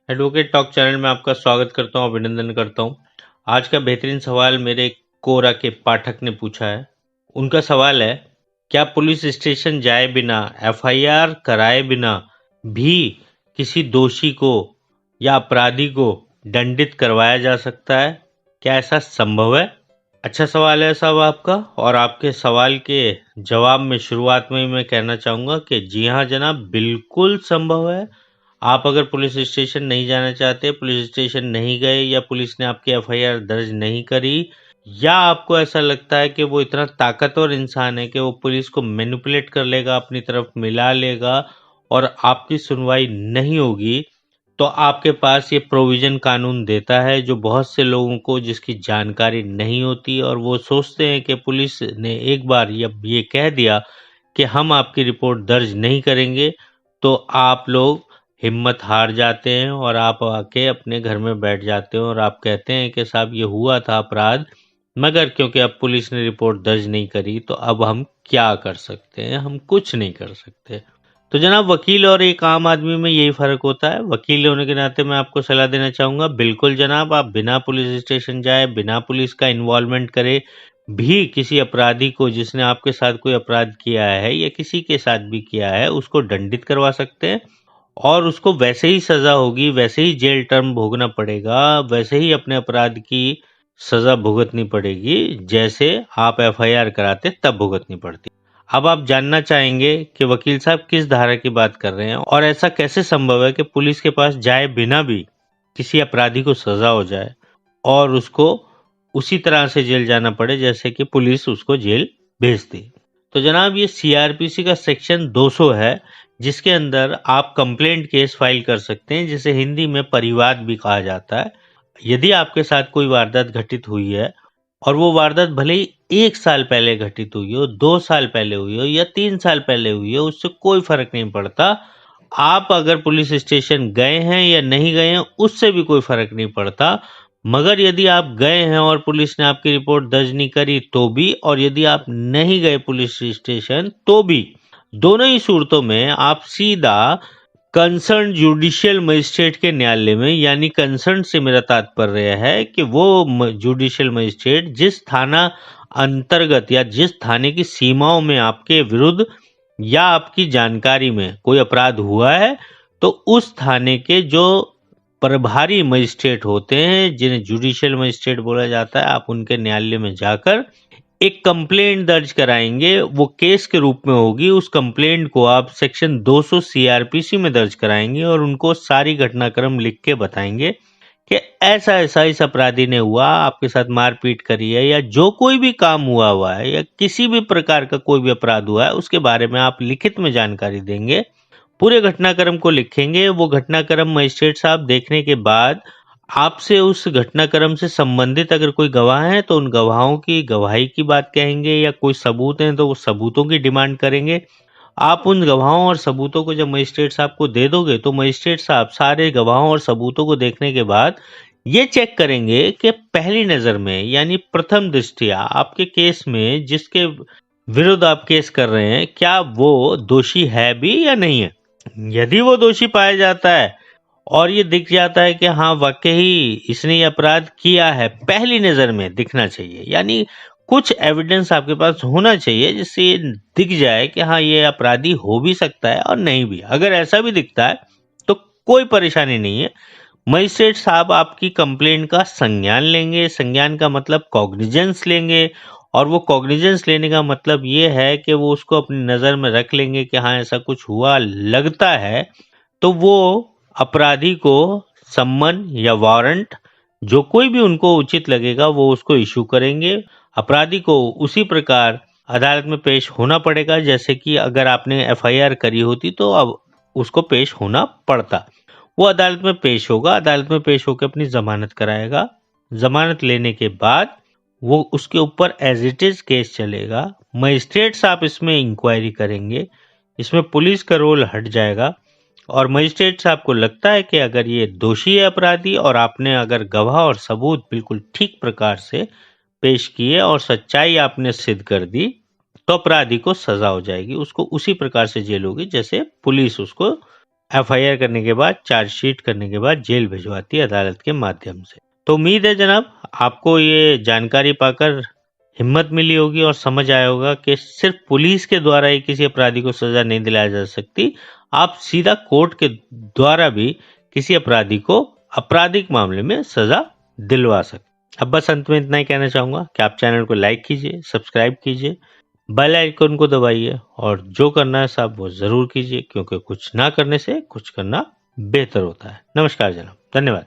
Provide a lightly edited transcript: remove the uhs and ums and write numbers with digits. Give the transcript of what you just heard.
Advocate talk channel में आपका स्वागत करता हूं, अभिनंदन करता हूं। आज का बेहतरीन सवाल मेरे कोरा के पाठक ने पूछा है। उनका सवाल है, क्या पुलिस स्टेशन जाए बिना, एफआईआर कराए बिना भी किसी दोषी को या अपराधी को दंडित करवाया जा सकता है? क्या ऐसा संभव है? अच्छा सवाल है साहब आपका। और आपके सवाल के जवाब में शुरुआत में ही मैं कहना चाहूँगा कि जी हाँ जनाब, बिल्कुल संभव है। आप अगर पुलिस स्टेशन नहीं जाना चाहते, पुलिस स्टेशन नहीं गए या पुलिस ने आपकी एफआईआर दर्ज नहीं करी, या आपको ऐसा लगता है कि वो इतना ताकतवर इंसान है कि वो पुलिस को मैनिपुलेट कर लेगा, अपनी तरफ मिला लेगा और आपकी सुनवाई नहीं होगी, तो आपके पास ये प्रोविजन कानून देता है जो बहुत से लोगों को जिसकी जानकारी नहीं होती और वो सोचते हैं कि पुलिस ने एक बार ये कह दिया कि हम आपकी रिपोर्ट दर्ज नहीं करेंगे, तो आप लोग हिम्मत हार जाते हैं और आप आके अपने घर में बैठ जाते हो और आप कहते हैं कि साहब ये हुआ था अपराध, मगर क्योंकि अब पुलिस ने रिपोर्ट दर्ज नहीं करी तो अब हम क्या कर सकते हैं? हम कुछ नहीं कर सकते। तो जनाब, वकील और एक आम आदमी में यही फर्क होता है। वकील होने के नाते मैं आपको सलाह देना चाहूंगा, बिल्कुल जनाब, आप बिना पुलिस स्टेशन जाए, बिना पुलिस का इन्वॉल्वमेंट करे भी किसी अपराधी को जिसने आपके साथ कोई अपराध किया है या किसी के साथ भी किया है उसको दंडित करवा सकते हैं और उसको वैसे ही सजा होगी, वैसे ही जेल टर्म भोगना पड़ेगा, वैसे ही अपने अपराध की सजा भुगतनी पड़ेगी जैसे आप एफआईआर कराते तब भुगतनी पड़ती। अब आप जानना चाहेंगे कि वकील साहब किस धारा की बात कर रहे हैं और ऐसा कैसे संभव है कि पुलिस के पास जाए बिना भी किसी अपराधी को सजा हो जाए और उसको उसी तरह से जेल जाना पड़े जैसे कि पुलिस उसको जेल भेजती। तो जनाब, ये सीआरपीसी का सेक्शन 200 है जिसके अंदर आप कंप्लेंट केस फाइल कर सकते हैं, जिसे हिंदी में परिवाद भी कहा जाता है। यदि आपके साथ कोई वारदात घटित हुई है और वो वारदात भले ही 1 साल पहले घटित हुई हो, 2 साल पहले हुई हो या 3 साल पहले हुई हो, उससे कोई फर्क नहीं पड़ता। आप अगर पुलिस स्टेशन गए हैं या नहीं गए हैं उससे भी कोई फर्क नहीं पड़ता। मगर यदि आप गए हैं और पुलिस ने आपकी रिपोर्ट दर्ज नहीं करी तो भी, और यदि आप नहीं गए पुलिस स्टेशन तो भी, दोनों ही सूरतों में आप सीधा कंसर्न जुडिशियल मजिस्ट्रेट के न्यायालय में, यानी कंसर्न से मेरा तात्पर्य है कि वो जुडिशियल मजिस्ट्रेट जिस थाना अंतर्गत या जिस थाने की सीमाओं में आपके विरुद्ध या आपकी जानकारी में कोई अपराध हुआ है, तो उस थाने के जो प्रभारी मजिस्ट्रेट होते हैं जिन्हें जुडिशियल मजिस्ट्रेट बोला जाता है, आप उनके न्यायालय में जाकर एक कंप्लेंट दर्ज कराएंगे। वो केस के रूप में होगी। उस कंप्लेंट को आप सेक्शन 200 सीआरपीसी में दर्ज कराएंगे और उनको सारी घटनाक्रम लिख के बताएंगे कि ऐसा ऐसा इस अपराधी ने हुआ, आपके साथ मारपीट करी है या जो कोई भी काम हुआ है या किसी भी प्रकार का कोई भी अपराध हुआ है उसके बारे में आप लिखित में जानकारी देंगे। पूरे घटनाक्रम को लिखेंगे। वो घटनाक्रम मजिस्ट्रेट साहब देखने के बाद आपसे उस घटनाक्रम से संबंधित अगर कोई गवाह है तो उन गवाहों की गवाही की बात कहेंगे, या कोई सबूत हैं तो वो सबूतों की डिमांड करेंगे। आप उन गवाहों और सबूतों को जब मजिस्ट्रेट साहब को दे दोगे तो मजिस्ट्रेट साहब सारे गवाहों और सबूतों को देखने के बाद ये चेक करेंगे कि पहली नजर में यानी प्रथम दृष्टया आपके केस में जिसके विरुद्ध आप केस कर रहे हैं क्या वो दोषी है भी या नहीं है। यदि वो दोषी पाया जाता है और ये दिख जाता है कि हाँ वाकई इसने ये अपराध किया है, पहली नजर में दिखना चाहिए, यानी कुछ एविडेंस आपके पास होना चाहिए जिससे ये दिख जाए कि हाँ ये अपराधी हो भी सकता है और नहीं भी। अगर ऐसा भी दिखता है तो कोई परेशानी नहीं है। मजिस्ट्रेट साहब आपकी कंप्लेंट का संज्ञान लेंगे। संज्ञान का मतलब कॉग्निजेंस लेंगे, और वो कॉग्निजेंस लेने का मतलब ये है कि वो उसको अपनी नज़र में रख लेंगे कि हाँ ऐसा कुछ हुआ लगता है, तो वो अपराधी को सम्मन या वारंट जो कोई भी उनको उचित लगेगा वो उसको इशू करेंगे। अपराधी को उसी प्रकार अदालत में पेश होना पड़ेगा जैसे कि अगर आपने एफआईआर करी होती तो अब उसको पेश होना पड़ता। वो अदालत में पेश होगा, अदालत में पेश होकर अपनी जमानत कराएगा। जमानत लेने के बाद वो उसके ऊपर एज इट इज केस चलेगा। मजिस्ट्रेट साहब इसमें इंक्वायरी करेंगे, इसमें पुलिस का रोल हट जाएगा और मजिस्ट्रेट साहब को लगता है कि अगर ये दोषी है अपराधी और आपने अगर गवाह और सबूत बिल्कुल ठीक प्रकार से पेश किए और सच्चाई आपने सिद्ध कर दी तो अपराधी को सजा हो जाएगी, उसको उसी प्रकार से जेल होगी जैसे पुलिस उसको एफआईआर करने के बाद, चार्जशीट करने के बाद जेल भिजवाती है अदालत के माध्यम से। तो उम्मीद है जनाब आपको ये जानकारी पाकर हिम्मत मिली होगी और समझ आया होगा कि सिर्फ पुलिस के द्वारा ही किसी अपराधी को सजा नहीं दिलाई जा सकती, आप सीधा कोर्ट के द्वारा भी किसी अपराधी को आपराधिक मामले में सजा दिलवा सकते। अब बस अंत में इतना ही कहना चाहूंगा कि आप चैनल को लाइक कीजिए, सब्सक्राइब कीजिए, बेल आइकन को दबाइए और जो करना है साहब वो जरूर कीजिए, क्योंकि कुछ ना करने से कुछ करना बेहतर होता है। नमस्कार जनाब, धन्यवाद।